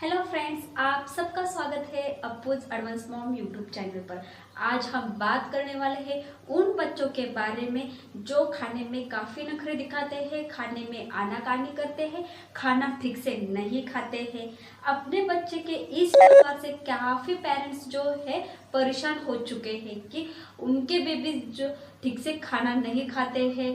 Hello friends, आप सबका स्वागत है अप्पूज एडवांस मॉम यूट्यूब चैनल पर। आज हम बात करने वाले हैं उन बच्चों के बारे में जो खाने में काफ़ी नखरे दिखाते हैं, खाने में आनाकानी करते हैं, खाना ठीक से नहीं खाते हैं। अपने बच्चे के इस प्रकार से काफ़ी पेरेंट्स जो है परेशान हो चुके हैं कि उनके बेबी जो ठीक से खाना नहीं खाते हैं।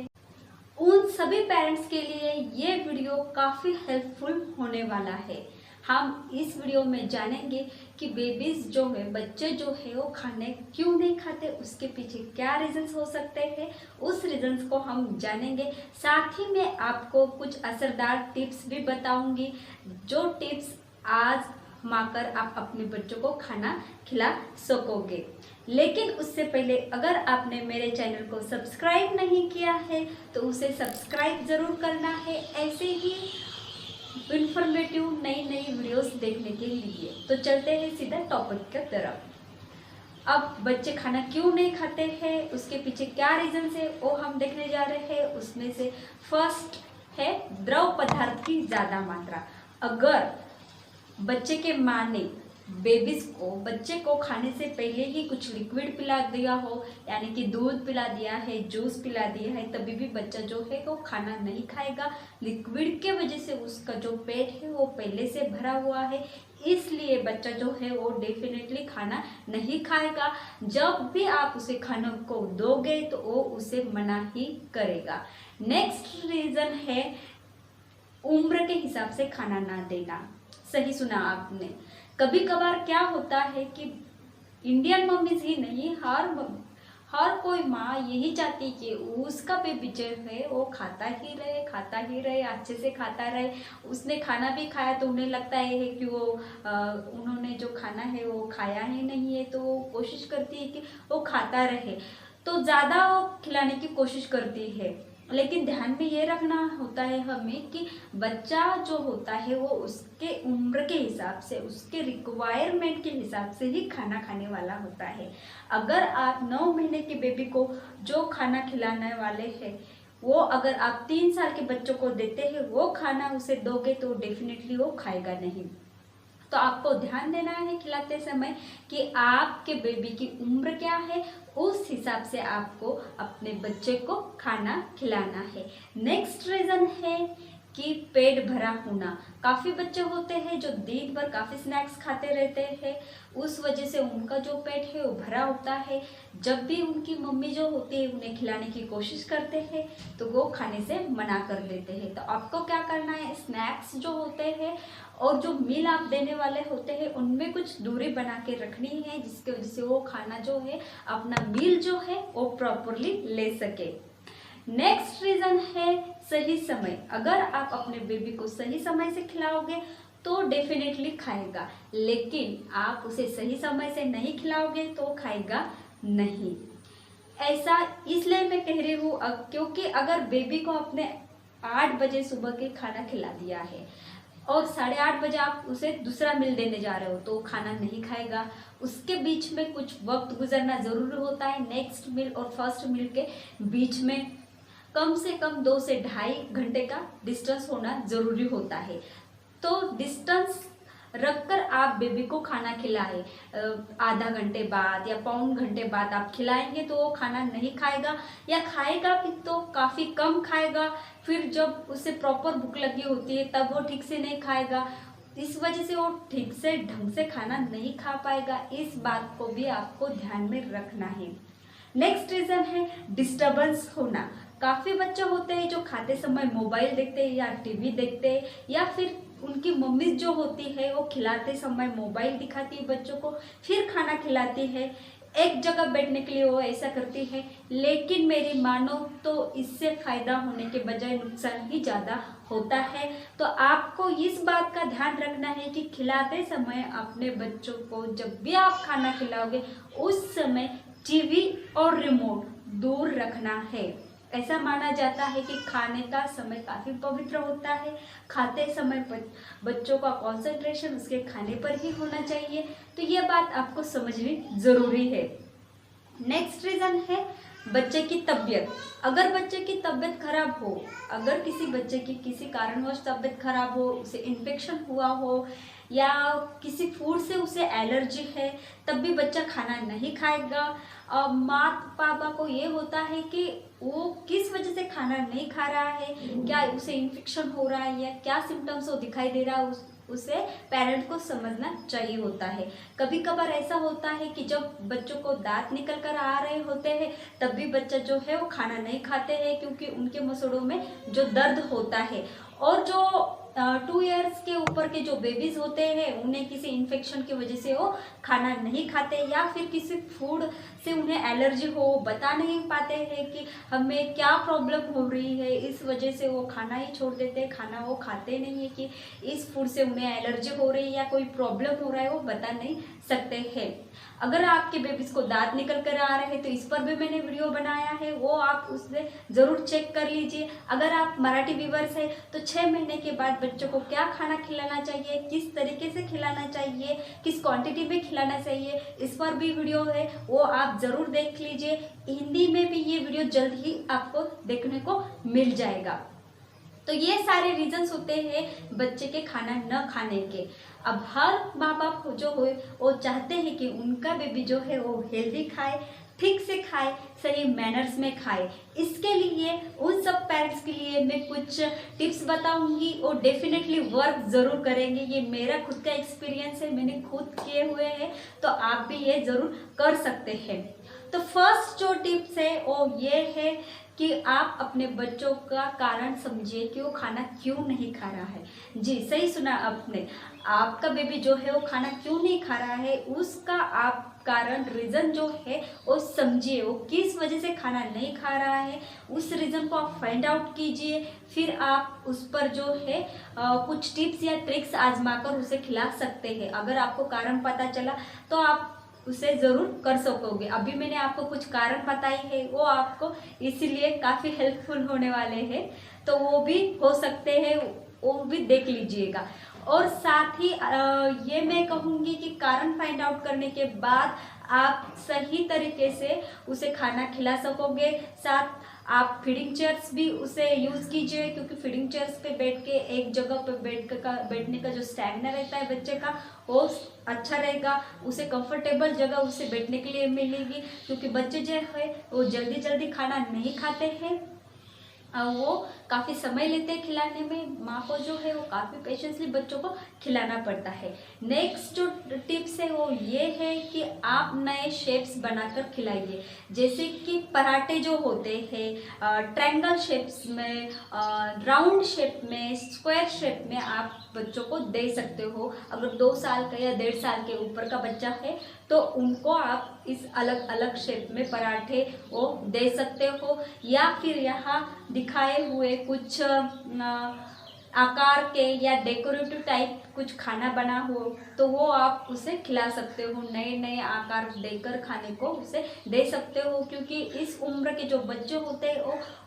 उन सभी पेरेंट्स के लिए ये वीडियो काफ़ी हेल्पफुल होने वाला है। हम इस वीडियो में जानेंगे कि बेबीज जो है, बच्चे जो है वो खाने क्यों नहीं खाते, उसके पीछे क्या रीजंस हो सकते हैं, उस रीजंस को हम जानेंगे। साथ ही मैं आपको कुछ असरदार टिप्स भी बताऊंगी, जो टिप्स आजमाकर आप अपने बच्चों को खाना खिला सकोगे। लेकिन उससे पहले अगर आपने मेरे चैनल को सब्सक्राइब नहीं किया है तो उसे सब्सक्राइब ज़रूर करना है, ऐसे ही इंफॉर्मेटिव नई नई वीडियोस देखने के लिए। तो चलते हैं सीधा टॉपिक की तरफ। अब बच्चे खाना क्यों नहीं खाते हैं, उसके पीछे क्या रीजन है वो हम देखने जा रहे हैं। उसमें से फर्स्ट है द्रव पदार्थ की ज़्यादा मात्रा। अगर बच्चे के माँ ने बच्चे को खाने से पहले ही कुछ लिक्विड पिला दिया हो, यानी कि दूध पिला दिया है, जूस पिला दिया है, तभी भी बच्चा जो है वो खाना नहीं खाएगा। लिक्विड के वजह से उसका जो पेट है वो पहले से भरा हुआ है, इसलिए बच्चा जो है वो डेफिनेटली खाना नहीं खाएगा। जब भी आप उसे खाना को दोगे तो वो उसे मना ही करेगा। नेक्स्ट रीज़न है उम्र के हिसाब से खाना ना देना। सही सुना आपने। कभी कभार क्या होता है कि इंडियन मम्मीज ही नहीं, हर कोई माँ यही चाहती कि उसका बेबी जो है वो खाता ही रहे, अच्छे से खाता रहे। उसने खाना भी खाया तो उन्हें लगता है कि वो उन्होंने जो खाना है वो खाया ही नहीं है, तो वो कोशिश करती है कि वो खाता रहे, तो ज़्यादा वो खिलाने की कोशिश करती है। लेकिन ध्यान में ये रखना होता है हमें कि बच्चा जो होता है वो उसके उम्र के हिसाब से, उसके रिक्वायरमेंट के हिसाब से ही खाना खाने वाला होता है। अगर आप 9 महीने के बेबी को जो खाना खिलाने वाले हैं वो अगर आप 3 साल के बच्चों को देते हैं वो खाना उसे दोगे तो डेफिनेटली वो खाएगा नहीं। तो आपको ध्यान देना है खिलाते समय कि आपके बेबी की उम्र क्या है, उस हिसाब से आपको अपने बच्चे को खाना खिलाना है। नेक्स्ट रीज़न है कि पेट भरा होना। काफ़ी बच्चे होते हैं जो दिन भर काफ़ी स्नैक्स खाते रहते हैं, उस वजह से उनका जो पेट है वो भरा होता है। जब भी उनकी मम्मी जो होती है उन्हें खिलाने की कोशिश करते हैं तो वो खाने से मना कर देते हैं। तो आपको क्या करना है, स्नैक्स जो होते हैं और जो मील आप देने वाले होते हैं उनमें कुछ दूरी बना के रखनी है, जिसके वजह से वो खाना जो है, अपना मील जो है वो प्रॉपरली ले सके। नेक्स्ट रीज़न है सही समय। अगर आप अपने बेबी को सही समय से खिलाओगे तो डेफिनेटली खाएगा, लेकिन आप उसे सही समय से नहीं खिलाओगे तो खाएगा नहीं। ऐसा इसलिए मैं कह रही हूँ क्योंकि अगर बेबी को आपने 8 बजे सुबह के खाना खिला दिया है और 8:30 बजे आप उसे दूसरा मील देने जा रहे हो तो खाना नहीं खाएगा। उसके बीच में कुछ वक्त गुजरना ज़रूरी होता है। नेक्स्ट मील और फर्स्ट मील के बीच में कम से कम 2 से 2.5 घंटे का डिस्टेंस होना ज़रूरी होता है। तो डिस्टेंस रखकर आप बेबी को खाना खिलाएं। आधा घंटे बाद या पौन घंटे बाद आप खिलाएंगे तो वो खाना नहीं खाएगा, या खाएगा भी तो काफ़ी कम खाएगा। फिर जब उसे प्रॉपर भूख लगी होती है तब वो ठीक से नहीं खाएगा, इस वजह से वो ठीक से ढंग से खाना नहीं खा पाएगा। इस बात को भी आपको ध्यान में रखना है। नेक्स्ट रीज़न है डिस्टर्बेंस होना। काफ़ी बच्चे होते हैं जो खाते समय मोबाइल देखते हैं या टीवी देखते हैं, या फिर उनकी मम्मी जो होती है वो खिलाते समय मोबाइल दिखाती है बच्चों को, फिर खाना खिलाती है। एक जगह बैठने के लिए वो ऐसा करती है, लेकिन मेरी मानो तो इससे फ़ायदा होने के बजाय नुकसान ही ज़्यादा होता है। तो आपको इस बात का ध्यान रखना है कि खिलाते समय अपने बच्चों को जब भी आप खाना खिलाओगे उस समय टीवी और रिमोट दूर रखना है। ऐसा माना जाता है कि खाने का समय काफ़ी पवित्र होता है। खाते समय बच्चों का कंसंट्रेशन उसके खाने पर ही होना चाहिए, तो ये बात आपको समझनी ज़रूरी है। नेक्स्ट रीज़न है बच्चे की तबीयत। अगर बच्चे की तबीयत खराब हो, अगर किसी बच्चे की किसी कारणवश तबीयत खराब हो, उसे इन्फेक्शन हुआ हो या किसी फूड से उसे एलर्जी है, तब भी बच्चा खाना नहीं खाएगा। माँ पापा को ये होता है कि वो किस वजह से खाना नहीं खा रहा है, क्या उसे इन्फेक्शन हो रहा है या क्या सिम्टम्स वो दिखाई दे रहा है, उसे पेरेंट को समझना चाहिए होता है। कभी कभार ऐसा होता है कि जब बच्चों को दांत निकल कर आ रहे होते हैं तब भी बच्चा जो है वो खाना नहीं खाते हैं, क्योंकि उनके मसूड़ों में जो दर्द होता है। और जो 2 इयर्स के ऊपर के जो बेबीज होते हैं उन्हें किसी इन्फेक्शन की वजह से वो खाना नहीं खाते या फिर किसी फूड से उन्हें एलर्जी हो, बता नहीं पाते हैं कि हमें क्या प्रॉब्लम हो रही है, इस वजह से वो खाना ही छोड़ देते हैं, खाना वो खाते नहीं है कि इस फूड से उन्हें एलर्जी हो रही है या कोई प्रॉब्लम हो रहा है, वो बता नहीं सकते हैं। अगर आपके बेबीज को दांत निकल कर आ रहे हैं तो इस पर भी मैंने वीडियो बनाया है, वो आप उससे ज़रूर चेक कर लीजिए। अगर आप मराठी व्यूअर्स हैं तो 6 महीने के बाद बच्चों को क्या खाना खिलाना चाहिए, किस तरीके से खिलाना चाहिए, किस क्वांटिटी में खिलाना चाहिए, इस पर भी वीडियो है, वो आप ज़रूर देख लीजिए। हिंदी में भी ये वीडियो जल्द ही आपको देखने को मिल जाएगा। तो ये सारे रीजंस होते हैं बच्चे के खाना न खाने के। अब हर माँ बाप जो हो वो चाहते हैं कि उनका बेबी जो है वो हेल्दी खाए, ठीक से खाए, सही मैनर्स में खाए। इसके लिए उन सब पेरेंट्स के लिए मैं कुछ टिप्स बताऊंगी और डेफिनेटली वर्क ज़रूर करेंगे। ये मेरा खुद का एक्सपीरियंस है, मैंने खुद किए हुए हैं, तो आप भी ये ज़रूर कर सकते हैं। तो फर्स्ट जो टिप्स है वो ये है कि आप अपने बच्चों का कारण समझिए कि वो खाना क्यों नहीं खा रहा है। जी सही सुना आपने, आपका बेबी जो है वो खाना क्यों नहीं खा रहा है, उसका आप कारण रीज़न जो है वो समझिए, वो किस वजह से खाना नहीं खा रहा है, उस रीज़न को आप फाइंड आउट कीजिए। फिर आप उस पर जो है कुछ टिप्स या ट्रिक्स आजमा कर उसे खिला सकते हैं। अगर आपको कारण पता चला तो आप उसे ज़रूर कर सकोगे। अभी मैंने आपको कुछ कारण बताए हैं, वो आपको इसीलिए काफ़ी हेल्पफुल होने वाले हैं, तो वो भी हो सकते हैं, वो भी देख लीजिएगा। और साथ ही ये मैं कहूँगी कि कारण फाइंड आउट करने के बाद आप सही तरीके से उसे खाना खिला सकोगे। साथ आप फीडिंग चेयर्स भी उसे यूज़ कीजिए, क्योंकि फीडिंग चेयर्स पे बैठ के एक जगह पे बैठने का जो स्टैमिना रहता है बच्चे का वो अच्छा रहेगा, उसे कंफर्टेबल जगह उसे बैठने के लिए मिलेगी। क्योंकि बच्चे जो है वो जल्दी जल्दी खाना नहीं खाते हैं, वो काफ़ी समय लेते हैं खिलाने में। माँ को जो है वो काफ़ी पेशेंसली बच्चों को खिलाना पड़ता है। नेक्स्ट जो टिप्स है वो ये है कि आप नए शेप्स बनाकर खिलाइए। जैसे कि पराठे जो होते हैं ट्रायंगल शेप्स में, राउंड शेप में, स्क्वायर शेप में आप बच्चों को दे सकते हो। अगर 2 साल का या 1.5 साल के ऊपर का बच्चा है तो उनको आप इस अलग अलग शेप में पराठे वो दे सकते हो। या फिर यहाँ दिखाए हुए कुछ आकार के या डेकोरेटिव टाइप कुछ खाना बना हो तो वो आप उसे खिला सकते हो। नए नए आकार देकर खाने को उसे दे सकते हो, क्योंकि इस उम्र के जो बच्चे होते हैं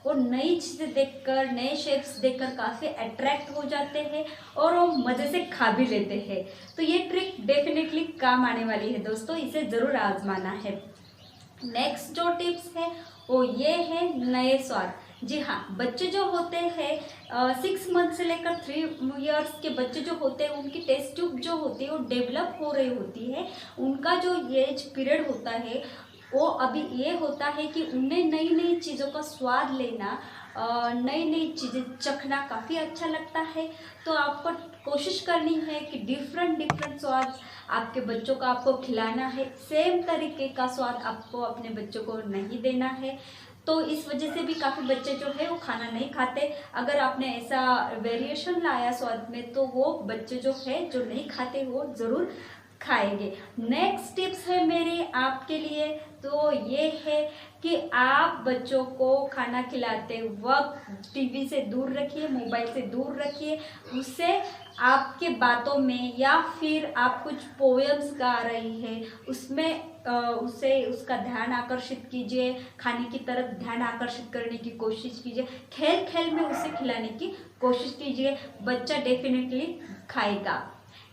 वो नई चीज़ें देखकर, नए शेप्स देखकर काफ़ी अट्रैक्ट हो जाते हैं और वो मज़े से खा भी लेते हैं। तो ये ट्रिक डेफिनेटली काम आने वाली है दोस्तों, इसे ज़रूर आजमाना है। नेक्स्ट जो टिप्स है वो ये है नए स्वाद। जी हाँ, बच्चे जो होते हैं 6 मंथ से लेकर 3 इयर्स के बच्चे जो होते हैं उनकी टेस्ट ट्यूब जो होती है वो डेवलप हो रही होती है। उनका जो एज पीरियड होता है वो अभी ये होता है कि उन्हें नई नई चीज़ों का स्वाद लेना, नई नई चीज़ें चखना काफ़ी अच्छा लगता है। तो आपको कोशिश करनी है कि डिफरेंट स्वाद आपके बच्चों को आपको खिलाना है। सेम तरीके का स्वाद आपको अपने बच्चों को नहीं देना है। तो इस वजह से भी काफ़ी बच्चे जो है वो खाना नहीं खाते। अगर आपने ऐसा वेरिएशन लाया स्वाद में तो वो बच्चे जो है जो नहीं खाते वो ज़रूर खाएंगे। नेक्स्ट टिप्स है मेरे आपके लिए, तो ये है कि आप बच्चों को खाना खिलाते वक्त टीवी से दूर रखिए, मोबाइल से दूर रखिए। उससे आपके बातों में या फिर आप कुछ पोएम्स गा रही है उसमें उसे उसका ध्यान आकर्षित कीजिए, खाने की तरफ ध्यान आकर्षित करने की कोशिश कीजिए। खेल खेल में उसे खिलाने की कोशिश कीजिए, बच्चा डेफिनेटली खाएगा।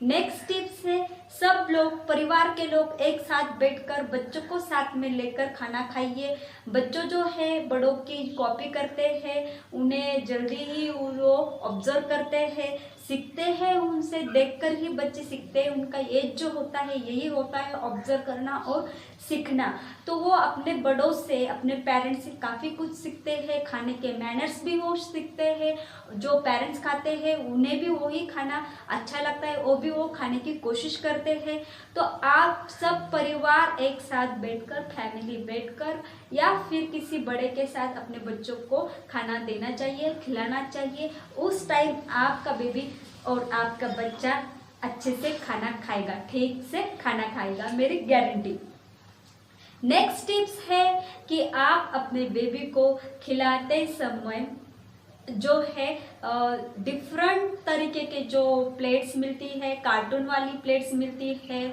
नेक्स्ट टिप्स है, सब लोग परिवार के लोग एक साथ बैठकर बच्चों को साथ में लेकर खाना खाइए। बच्चों जो है बड़ों की कॉपी करते हैं, उन्हें जल्दी ही वो ऑब्जर्व करते हैं, सीखते हैं, उनसे देखकर ही बच्चे सीखते हैं। उनका एज जो होता है यही होता है, ऑब्जर्व करना और सीखना। तो वो अपने बड़ों से, अपने पेरेंट्स से काफ़ी कुछ सीखते हैं, खाने के मैनर्स भी वो सीखते हैं। जो पेरेंट्स खाते हैं उन्हें भी वही खाना अच्छा लगता है, वो भी वो खाने की कोशिश करते हैं। तो आप सब परिवार एक साथ बैठकर, फैमिली बैठकर या फिर किसी बड़े के साथ अपने बच्चों को खाना देना चाहिए, खिलाना चाहिए। उस टाइम आपका बेबी और आपका बच्चा अच्छे से खाना खाएगा, ठीक से खाना खाएगा, मेरी गारंटी। नेक्स्ट टिप्स है कि आप अपने बेबी को खिलाते समय जो है डिफरेंट तरीके के जो प्लेट्स मिलती है, कार्टून वाली प्लेट्स मिलती है,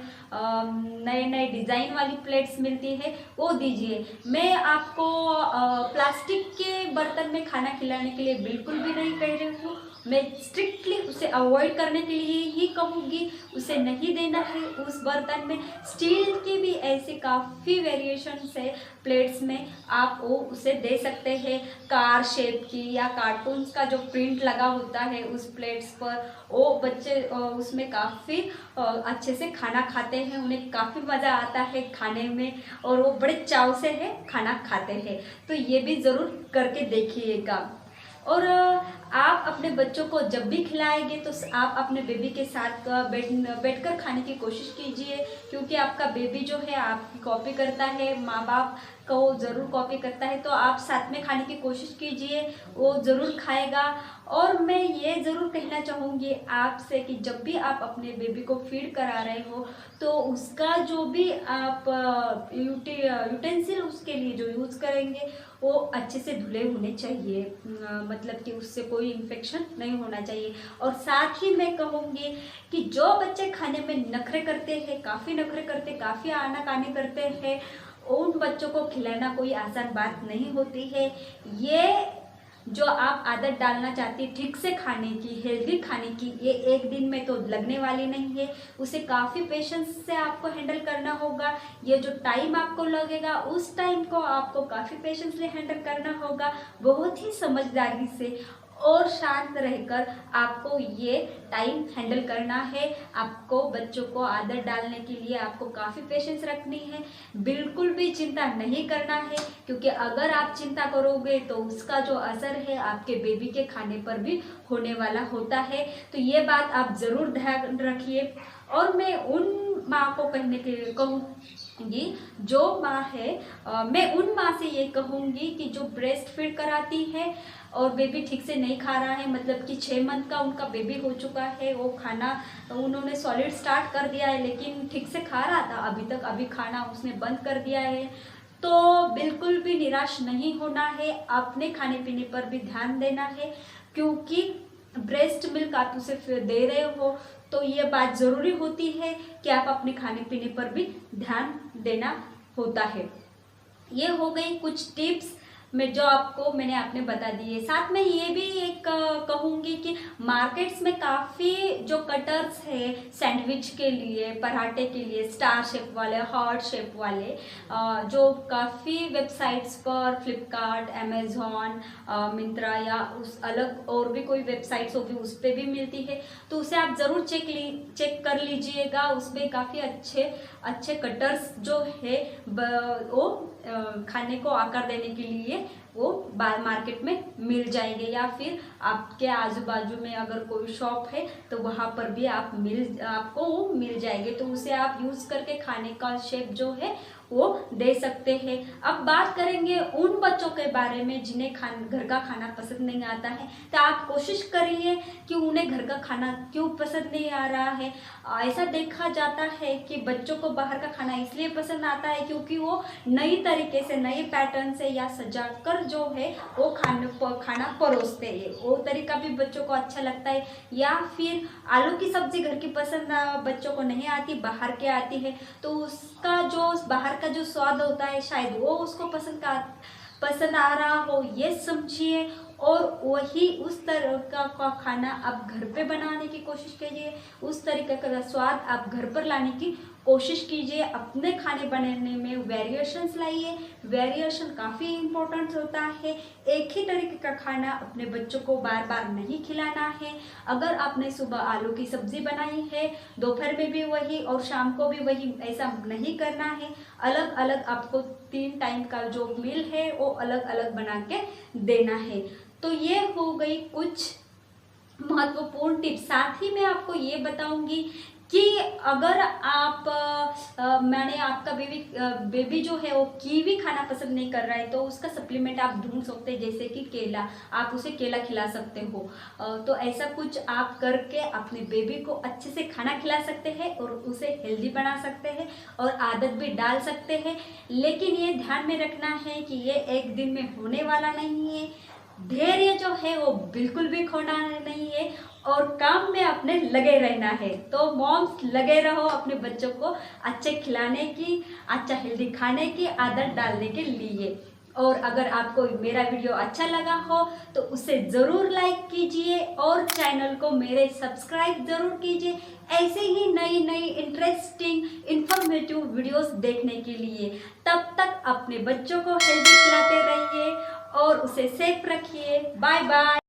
नए नए डिज़ाइन वाली प्लेट्स मिलती है, वो दीजिए। मैं आपको प्लास्टिक के बर्तन में खाना खिलाने के लिए बिल्कुल भी नहीं कह रही हूँ। मैं स्ट्रिक्टली उसे अवॉइड करने के लिए ही कहूँगी, उसे नहीं देना है उस बर्तन में। स्टील की भी ऐसी काफ़ी वेरिएशंस है प्लेट्स में, आप वो उसे दे सकते हैं। कार शेप की या कार्टून्स का जो प्रिंट लगा होता है उस प्लेट्स पर, वो बच्चे उसमें काफ़ी अच्छे से खाना खाते हैं, उन्हें काफ़ी मज़ा आता है खाने में और वो बड़े चाव से है खाना खाते हैं। तो ये भी ज़रूर करके देखिएगा। और आप अपने बच्चों को जब भी खिलाएंगे तो आप अपने बेबी के साथ बैठकर खाने की कोशिश कीजिए, क्योंकि आपका बेबी जो है आपकी कॉपी करता है, माँ बाप को ज़रूर कॉपी करता है। तो आप साथ में खाने की कोशिश कीजिए, वो ज़रूर खाएगा। और मैं ये ज़रूर कहना चाहूँगी आपसे कि जब भी आप अपने बेबी को फीड करा रहे हो तो उसका जो भी आप यूटेंसिल उसके लिए जो यूज़ करेंगे वो अच्छे से धुले होने चाहिए, मतलब कि उससे कोई इन्फेक्शन नहीं होना चाहिए। और साथ ही मैं कहूँगी कि जो बच्चे खाने में नखरे करते हैं, काफ़ी नखरे करते, काफ़ी आनाकानी करते हैं, उन बच्चों को खिलाना कोई आसान बात नहीं होती है। ये जो आप आदत डालना चाहती है ठीक से खाने की, हेल्दी खाने की, ये एक दिन में तो लगने वाली नहीं है। उसे काफ़ी पेशेंस से आपको हैंडल करना होगा। ये जो टाइम आपको लगेगा उस टाइम को आपको काफ़ी पेशेंस से हैंडल करना होगा, बहुत ही समझदारी से और शांत रहकर आपको ये टाइम हैंडल करना है। आपको बच्चों को आदत डालने के लिए आपको काफ़ी पेशेंस रखनी है, बिल्कुल भी चिंता नहीं करना है, क्योंकि अगर आप चिंता करोगे तो उसका जो असर है आपके बेबी के खाने पर भी होने वाला होता है। तो ये बात आप ज़रूर ध्यान रखिए। और मैं उन माँ को कहने के लिए कहूँगी जो माँ है, मैं उन माँ से ये कहूँगी कि जो ब्रेस्ट फीड कराती है और बेबी ठीक से नहीं खा रहा है, मतलब कि 6 मंथ का उनका बेबी हो चुका है, वो खाना उन्होंने सॉलिड स्टार्ट कर दिया है लेकिन ठीक से खा रहा था अभी तक, अभी खाना उसने बंद कर दिया है, तो बिल्कुल भी निराश नहीं होना है। अपने खाने पीने पर भी ध्यान देना है, क्योंकि ब्रेस्ट मिल्क आप उसे दे रहे हो तो ये बात ज़रूरी होती है कि आप अपने खाने पीने पर भी ध्यान देना होता है। ये हो गई कुछ टिप्स में जो मैंने आपने बता दी है। साथ में ये भी एक कहूँगी कि मार्केट्स में काफ़ी जो कटर्स है सैंडविच के लिए, पराठे के लिए, स्टार शेप वाले, हार्ट शेप वाले, जो काफ़ी वेबसाइट्स पर फ्लिपकार्ट, अमेज़ॉन, मिंत्रा या उस अलग और भी कोई वेबसाइट्स होगी उस पर भी मिलती है, तो उसे आप ज़रूर चेक कर लीजिएगा। उसमें काफ़ी अच्छे कटर्स जो है वो खाने को आकार देने के लिए वो मार्केट में मिल जाएंगे, या फिर आपके आजू बाजू में अगर कोई शॉप है तो वहाँ पर भी आपको वो मिल जाएंगे, तो उसे आप यूज़ करके खाने का शेप जो है वो दे सकते हैं। अब बात करेंगे उन बच्चों के बारे में जिन्हें घर का खाना पसंद नहीं आता है, तो आप कोशिश करिए कि उन्हें घर का खाना क्यों पसंद नहीं आ रहा है। ऐसा देखा जाता है कि बच्चों को बाहर का खाना इसलिए पसंद आता है क्योंकि वो नई तरीके से, नए पैटर्न से या सजाकर जो है वो खाना परोसते हैं, वो तरीका भी बच्चों को अच्छा लगता है। या फिर आलू की सब्जी घर की पसंद बच्चों को नहीं आती, बाहर के आती है, तो उसका जो बाहर का जो स्वाद होता है शायद वो उसको पसंद आ रहा हो, ये समझिए और वही उस तरह का खाना आप घर पे बनाने की कोशिश कीजिए, उस तरीके का स्वाद आप घर पर लाने की कोशिश कीजिए। अपने खाने बनाने में वेरिएशंस लाइए, वेरिएशन काफ़ी इम्पोर्टेंट होता है। एक ही तरीके का खाना अपने बच्चों को बार बार नहीं खिलाना है। अगर आपने सुबह आलू की सब्जी बनाई है, दोपहर में भी वही और शाम को भी वही, ऐसा नहीं करना है। अलग अलग आपको 3 टाइम का जो मील है वो अलग अलग बना के देना है। तो ये हो गई कुछ महत्वपूर्ण टिप्स। साथ ही मैं आपको ये बताऊंगी कि अगर आप मैंने आपका बेबी जो है वो कीवी खाना पसंद नहीं कर रहा है, तो उसका सप्लीमेंट आप ढूंढ सकते हैं, जैसे कि केला। आप उसे केला खिला सकते हो। तो ऐसा कुछ आप करके अपने बेबी को अच्छे से खाना खिला सकते हैं और उसे हेल्दी बना सकते हैं और आदत भी डाल सकते हैं। लेकिन ये ध्यान में रखना है कि ये एक दिन में होने वाला नहीं है। धैर्य जो है वो बिल्कुल भी खोना नहीं है और काम में अपने लगे रहना है। तो मॉम्स लगे रहो अपने बच्चों को अच्छे खिलाने की, अच्छा हेल्दी खाने की आदत डालने के लिए। और अगर आपको मेरा वीडियो अच्छा लगा हो तो उसे ज़रूर लाइक कीजिए और चैनल को मेरे सब्सक्राइब ज़रूर कीजिए ऐसे ही नई नई इंटरेस्टिंग इंफॉर्मेटिव वीडियोस देखने के लिए। तब तक अपने बच्चों को हेल्दी खिलाते रहिए और उसे सेफ रखिए। Bye bye.